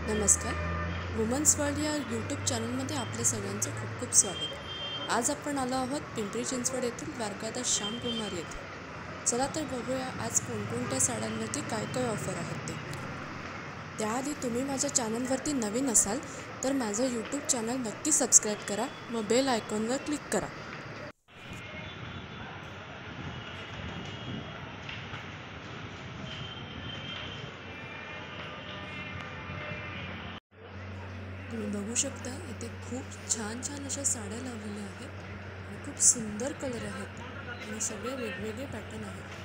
नमस्कार. Women's world या YouTube चॅनलमध्ये आपले सगळ्यांचं खूप खूप स्वागत. आज आपण आलो आहोत पिंपरी चिंचवड येथील द्वारकादास श्यामकुमार येथे. चला तर बघूया आज कोणकोणत्या साड्यांवरती काय काय ऑफर आहेत ते. त्याआधी तुम्ही माझ्या चॅनलवरती नवीन असाल तर माझं यूट्यूब चॅनल नक्की सबस्क्राईब करा व बेल आयकॉनवर क्लिक करा. तुम्ही बघू शकता इथे खूप छान छान अशा साड्या लावलेल्या आहेत आणि खूप सुंदर कलर आहेत आणि सगळे वेगवेगळे पॅटर्न आहेत.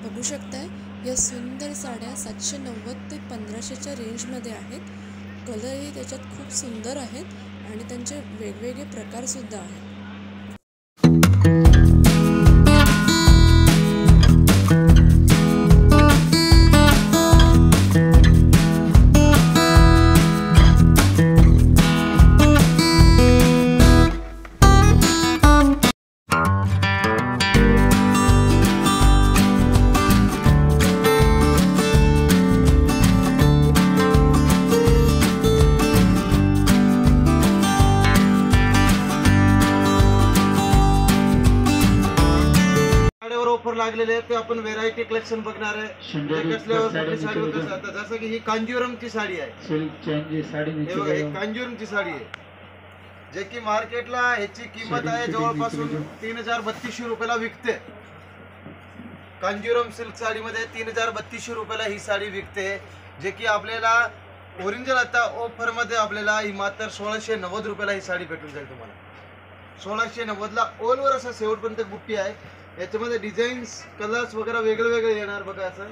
बघू शकताय या सुंदर साड्या 790 ते 1500च्या रेंजमध्ये आहेत. कलरही त्याच्यात खूप सुंदर आहेत आणि त्यांचे वेगवेगळे प्रकारसुद्धा आहेत. ऑफर लागलेले आहे ते आपण व्हेरायटी कलेक्शन बघणार आहे. कसल्यावर कुठली साडी होते जसं की ही कांजीवरमची साडी आहे. हे बघा ही कांजीवरमची साडी आहे जे की मार्केटला ह्याची किंमत आहे जवळपास 3032 रुपयाला विकते. कांजीवरम सिल्क साडीमध्ये 3032 रुपयाला ही साडी विकते जे की आपल्याला ओरिजिनल आता ऑफर मध्ये आपल्याला ही मात्र 1690 रुपयाला ही साडी भेटून जाईल. तुम्हाला 1690 ला ऑलवर असा शेवटपर्यंत बुट्टी आहे. याच्यामध्ये डिझाईन्स कलर्स वगैरे वेगळे वेगळे येणार बघा. असं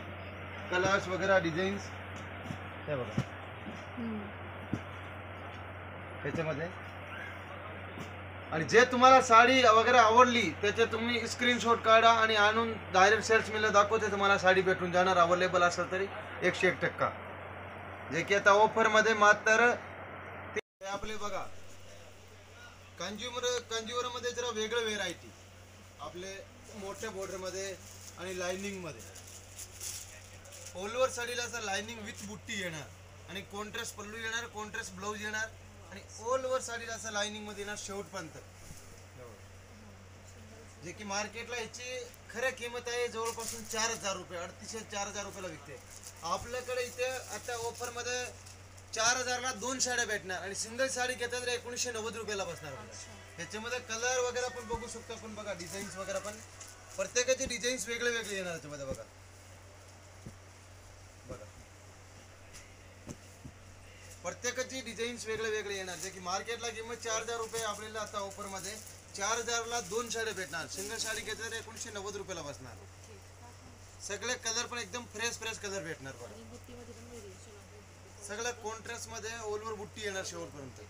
कलर्स वगैरे डिझाईन्स हे बघा याच्यामध्ये. आणि जे तुम्हाला साडी वगैरे आवडली त्याचे तुम्ही स्क्रीनशॉट काढा आणि आणून डायरेक्ट सेल्स मिलला दाखवते तुम्हाला साडी भेटून जाणार. अवेलेबल असेल तरी 101%. जे की आता ऑफर मध्ये मात्र आपले बघा कांजीवरम मध्ये जरा वेगळं व्हेरायटी आपले मोठ्या बॉर्डर मध्ये आणि लाइनिंग मध्ये. ऑल ओव्हर साडीला असं लाइनिंग विथ बुट्टी येणार आणि कॉन्ट्रास्ट पल्लू येणार, कॉन्ट्रास्ट ब्लाउज येणार आणि ऑल ओव्हर साडीला असं लाइनिंग मध्ये येणार शेवटपर्यंत. जे की मार्केटला याची खऱ्या किंमत आहे जवळपास 4000 रुपये, 3800-4000 रुपयाला विकते. आपल्याकडे इथे आता ऑफर मध्ये 4000 ला 2 साड्या भेटणार आणि सिंगल साडी घेतला तर 1990 रुपयाला बसणार. याच्यामध्ये कलर वगैरे पण बघू शकतो आपण. बघा डिझाईन्स वगैरे पण प्रत्येकाचे डिझाईन्स वेगळे वेगळे येणार याच्यामध्ये. बघा बघा प्रत्येकाची डिझाईन्स वेगळे वेगळे येणार. जे की मार्केटला किंमत 4000 रुपये आपल्याला आता ऑफर मध्ये 4000 ला 2 साड्या भेटणार. सिंगल साडी घेतली तर 1990 रुपयाला बसणार. सगळे कलर पण एकदम फ्रेश फ्रेश कलर भेटणार. बघा सगळ्या कॉन्ट्रास्ट मध्ये ऑल ओव्हर बुट्टी येणार शेवटपर्यंत.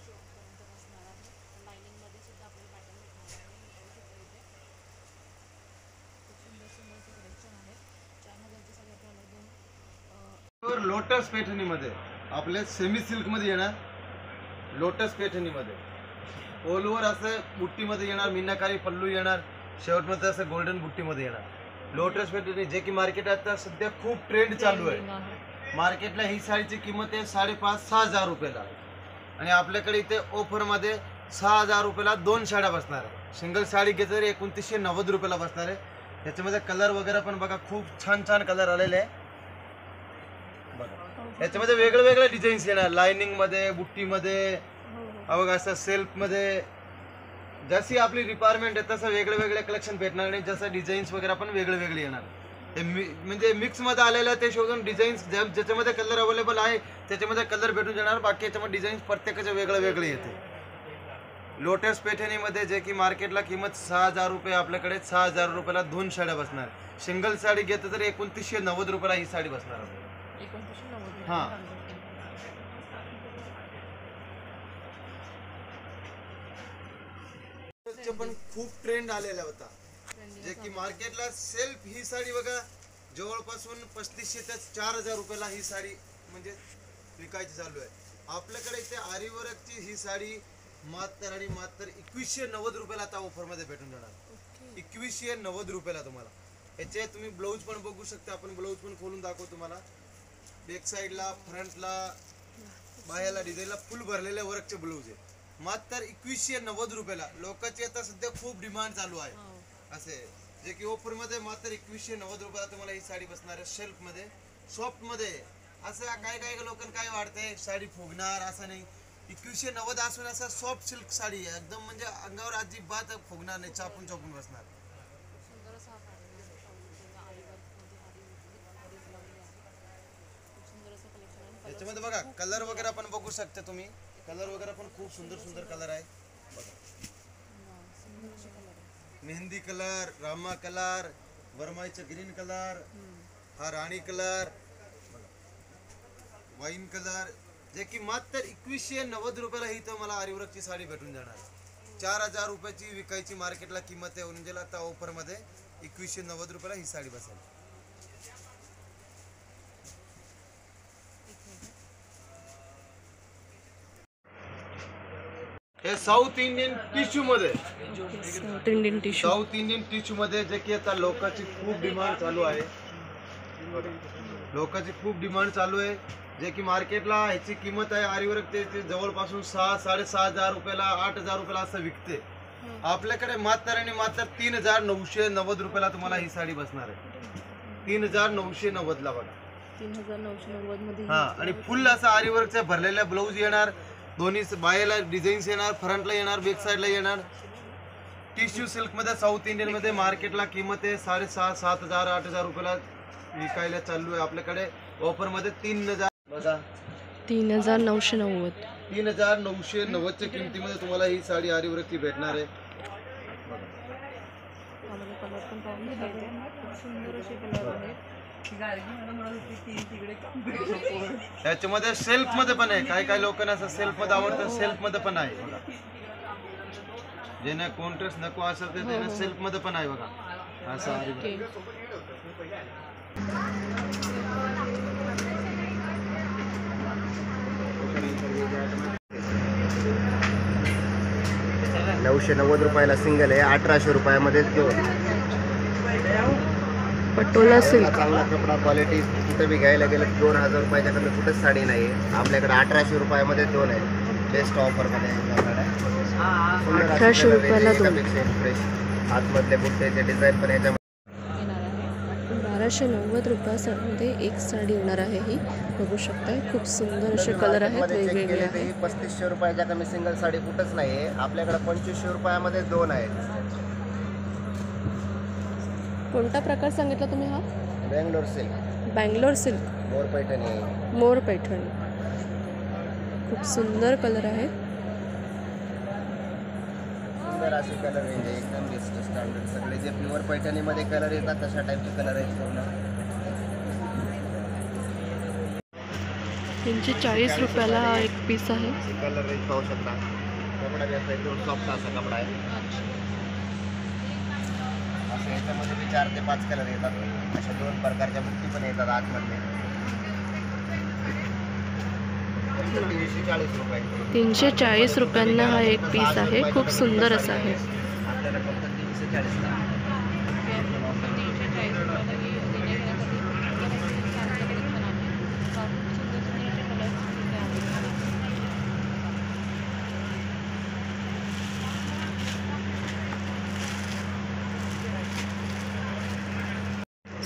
लोटस पैठणी मध्ये आपले सेमी सिल्क मध्ये येणार. लोटस पैठणी मध्ये ऑल ओव्हर असं बुट्टी मध्ये येणार, मीनाकारी पल्लू येणार, शेवटमध्ये असं गोल्डन बुट्टी मध्ये येणार. लोटस पैठणी जे की मार्केट आता सध्या खूप ट्रेंड चालू आहे. मार्केटला ही साडीची किंमत आहे 5,500-6,000 रुपयाला आणि आपल्याकडे इथे ऑफर मध्ये 6,000 रुपयाला 2 साड्या बसणार आहे. सिंगल साडी घेतली तर 2990 रुपयाला बसणार आहे. याच्यामध्ये कलर वगैरे पण बघा खूप छान छान कलर आलेले आहे. बघा याच्यामध्ये वेगवेगळ्या डिझाईन्स येणार, लाइनिंग मध्ये, बुट्टी मध्ये, बघा असं सेल्फ मध्ये. जशी आपली रिक्वायरमेंट आहे तसं वेगळे कलेक्शन भेटणार आणि जसं डिझाईन्स वगैरे पण वेगळे येणार. ते म्हणजे मिक्स मध्ये आलेलं ते शोधून डिझाईन्स ज्याच्यामध्ये कलर अवेलेबल आहे त्याच्यामध्ये कलर भेटून जाणार. बाकी याच्यामध्ये डिझाईन्स प्रत्येकाचे वेगळे येते. लोटस पैठणीमध्ये जे की मार्केटला किंमत 6000 रुपये, आपल्याकडे 6000 रुपयाला 2 साड्या बसणार. सिंगल साडी घेतलं तर 2990 रुपयाला ही साडी बसणार आपल्याला. हा पण खूप ट्रेंड आलेला होता, जे की मार्केटला सेल्फ ही साडी बघा जवळपासून 3500 ते 4000 रुपयाला ही साडी म्हणजे विकायची चालू आहे. आपल्याकडे इथे आरीवर्कची ही साडी मात्र 2190 रुपयाला आता ऑफर मध्ये भेटून जाणार. 2190 रुपयाला तुम्हाला. याचे तुम्ही ब्लाऊज पण बघू शकता, आपण ब्लाऊज पण खोलून दाखवू तुम्हाला. बॅक साईडला, फ्रंटला, बाह्याला डिझाईनला फुल भरलेल्या वर्कचे ब्लाऊज आहे. मात्र 2190 रुपयाला. लोकांची आता सध्या खूप डिमांड चालू आहे असे, जे की ऑफर मध्ये मात्र 2190 रुपयाला तुम्हाला ही साडी बसणार आहे. शेल्फ मध्ये, सॉफ्ट मध्ये. असं काय लोकांना काय वाटतंय साडी फुगणार, असं नाही. 2190 असून असं सॉफ्ट सिल्क साडी आहे एकदम, म्हणजे अंगावर अजिबात फुगणार नाही, चापून बसणार. याच्यामध्ये बघा कलर वगैरे पण बघू शकता तुम्ही. कलर वगैरे पण खूप सुंदर कलर आहे बघा. मेहंदी कलर, रामा कलर, वरमाईचा ग्रीन कलर, हा राणी कलर, वाईन कलर, जे की मात्र 2190 रुपयाला ही तर मला आरीवर्कची साडी भेटून जाणार. 4000 रुपयाची विकायची मार्केटला किंमत आहे, म्हणजे आता ऑफर मध्ये 2190 रुपयाला ही साडी बसेल. हे साऊथ इंडियन टिश्यू मध्ये, साऊथ इंडियन टिश्यू मध्ये, जे की आता लोकांची खूप डिमांड चालू आहे. जे की मार्केटला ह्याची किंमत आहे आरीवर्क ते जवळपासून 6,500 रुपयाला, 8000 रुपयाला असं विकते. आपल्याकडे मात्र 3990 रुपयाला तुम्हाला ही साडी बसणार आहे. 3990 ला बघा. 3990 मध्ये. हा, आणि फुल असं आरीवर्कच्या भरलेल्या ब्लाऊज येणार. दोन्ही बाहेरला डिझाईन्स येणार, फ्रंटला येणार, बॅक साईडला येणार. टिश्यू सिल्क मध्ये साऊथ इंडियन मध्ये मार्केटला किंमत आहे 6,500, 7,000, 8,000 रुपयाला विकायला चालू आहे. आपल्याकडे ऑफर मध्ये 3000 बघा, 3990. 3990च्या किमतीमध्ये तुम्हाला ही साडी आरीवर्कची भेटणार आहे. त्याच्यामध्ये सेल्फ मध्ये पण आहे. काय लोकांना असं सेल्फ मध्ये आवडतं, सेल्फ मध्ये पण आहे बघा. ज्यांना कॉन्ट्रास्ट नको असेल तर त्यांना सेल्फ मध्ये पण आहे बघा असं आरीवर्क. ₹990 रुपयाला सिंगल आहे. 1800 रुपयामध्ये पटोला सिल्क. चांगला कपडा, क्वालिटी. कुठे बी घ्यायला गेलं 2000 रुपयाच्या कमी कुठेच साडी नाही आहे. आपल्याकडे 1800 रुपयामध्ये 2 आहे. बेस्ट ऑफर मध्ये 1800 रुपयाला 2. फ्रेश आतमधले बुट्टेचे डिझाईन पण याच्यामध्ये. 1290 रुपयामध्ये एक साडी येणार आहे. ही बघू शकताय, खूप सुंदर असे कलर आहेत, वेगवेगळे आहेत. 3500 रुपयाच्या कमी सिंगल साडी कुठंच नाही आहे. आपल्याकडे 2500 रुपयामध्ये 2 आहेत. कोणता प्रकार सांगितला तुम्ही हा? बेंगलोर सिल्क. बँगलोर सिल्क, मोर पैठणी. मोर पैठणी. खूप सुंदर कलर आहे. सुंदर असे कलर रेंज आहे, एकदम बेस्ट स्टँडर्ड. सगळे जे प्युअर पैठणीमध्ये कलर येतात तशा टाईपचे कलर आहेत पूर्ण. 340 रुपयाला हा एक पीस आहे. कलर रेंज पाहू शकता. कपडा बी असा एकदम सॉफ्ट असा कपडा आहे. असं याच्यामध्ये बी 4 ते 5 कलर येतात. अशा 2 प्रकारच्या बुट्टी पण येतात आतमध्ये. 340 रुपये. 340 रुपयांना हा एक पीस आहे. खूप सुंदर असा आहे. आपल्याला फक्त 340 ला.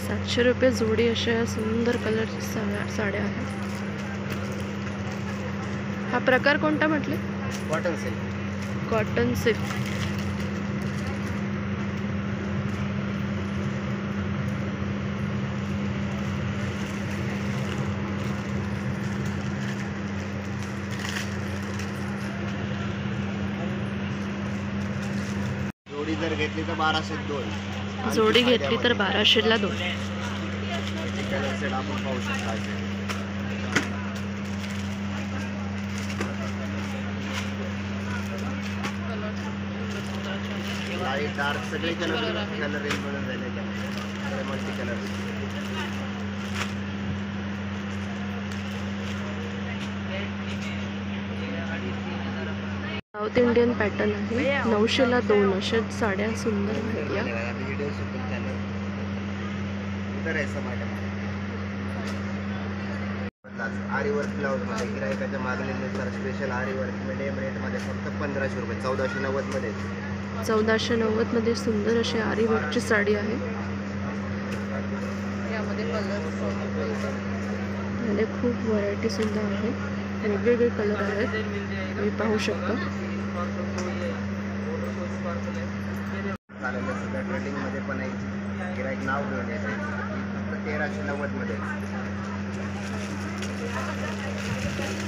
700 रुपये जोडी अशा सुंदर कलरच्या साड्या आहेत. हा प्रकार कोणता म्हटले? Cotton silk. Cotton silk. जोडी जर घेतली तर 1202. जोडी घेतली तर 1200ला 2. कलर सेट आपण पाहू शकता. लाईट डार्क सगळे कलर रेंज मध्ये झालेले आहे. Multi colour. South Indian pattern आहे. 900ला 2 अशा साड्या सुंदर भेटल्या. आरी वर्क ब्लाउज मध्ये गिरायकाच्या मागणीनुसार स्पेशल आरी वर्क मीडियम रेट मध्ये फक्त 1500 रुपये. 1490 मध्ये. 1490 मध्ये सुंदर अशी आरी वर्कची साडी आहे. यामध्ये खूप व्हरायटी सुद्धा आहे. वेगवेगळे कलर आहेत, तुम्ही पाहू शकता. ट्रेडिंग मध्ये पण आहे. गिरायक नाव घेऊन येते. फक्त 1390 मध्ये.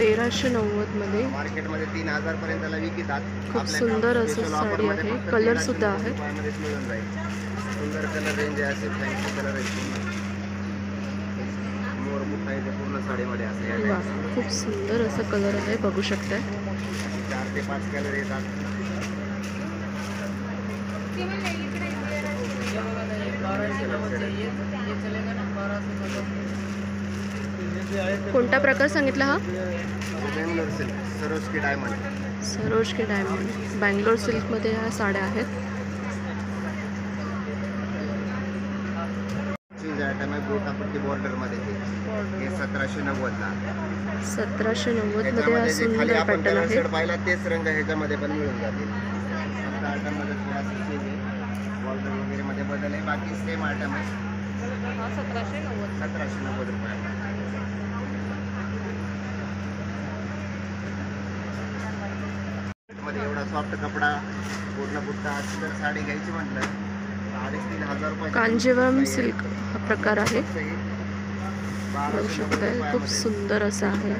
1390 मध्ये मार्केटमध्ये 3000 पर्यंतला विकतात. खूप सुंदर असं साडी आहे. कलर सुद्धा आहेत. मिळून जाईल. सुंदर कलर रेंज आहे. असे फॅन्सी कलर आहे. मोर बुट्टा इथे पूर्ण साडीमध्ये असे. वा, खूप सुंदर असा कलर आहे, बघू शकताय. 4 ते 5 कलर येतात. कोणता प्रकार सांगितला हा? बेंगलोर सिल्क सरोज की डायमंड. सरोज की डायमंड. बँगलोर सिल्कमध्ये ह्या साड्या आहेत. आयटम आहे. गोटापट्टी बॉर्डर मध्ये हे 1790 ला. 1790 मध्ये हा सुंदर पॅटर्न आहे. पाहिला तेच रंग ह्याच्यामध्ये पण मिळून जातील. फक्त आयटम मध्ये थोडासा चेंज आहे. बॉर्डर वगैरे मध्ये बदल आहे. बाकी सेम आयटम आहे. 1790 रुपये. मध्ये एवढा सॉफ्ट कपडा पूर्ण बुट्टा अशी जर साडी घ्यायची म्हटलं 2500-3000 रुपये. कांजीवरम सिल्क हा प्रकार आहे, बघू शकताय. खूप सुंदर असा आहे.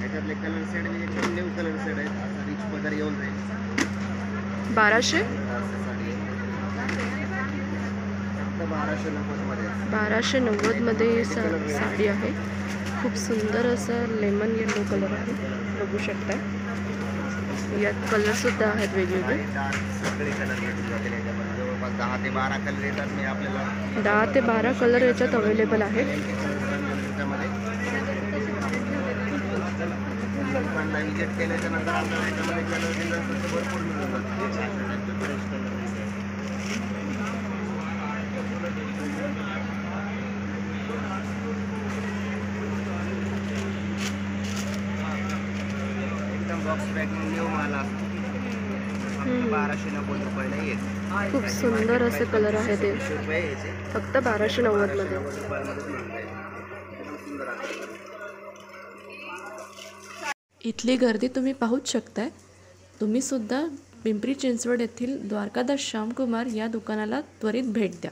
याच्यातले कलर सेट म्हणजे एकदम न्यू कलर सेट आहेत. असं रिच पदर येऊन जाईल. 1200. फक्त 1290 मध्ये. 1290 मध्ये ही साडी आहे. खूप सुंदर असं लेमन येलो कलर आहे, बघू शकताय. यात कलर सुद्धा आहेत वेगवेगळे. सगळे कलर भेटून जातील याच्यामध्ये. जवळपास 10 ते 12 कलर येतात. मी आपल्याला 10 ते 12 कलर याच्यात अवेलेबल आहेत. दुकानला विजिट केल्याच्या नंतर आपल्याला याच्यामध्ये कलर डिझाईन भरपूर मिळून जातात. एकदम बॉक्स पॅकिंग न्यू माल असतो. 1290 रुपयाला येत. खूप सुंदर असे कलर आहे ते. फक्त 1290 मध्ये. इथली गर्दी तुम्ही पाहूच शकताय. तुम्ही सुद्धा पिंपरी चिंचवड येथील द्वारकादास श्यामकुमार या दुकानाला त्वरित भेट द्या.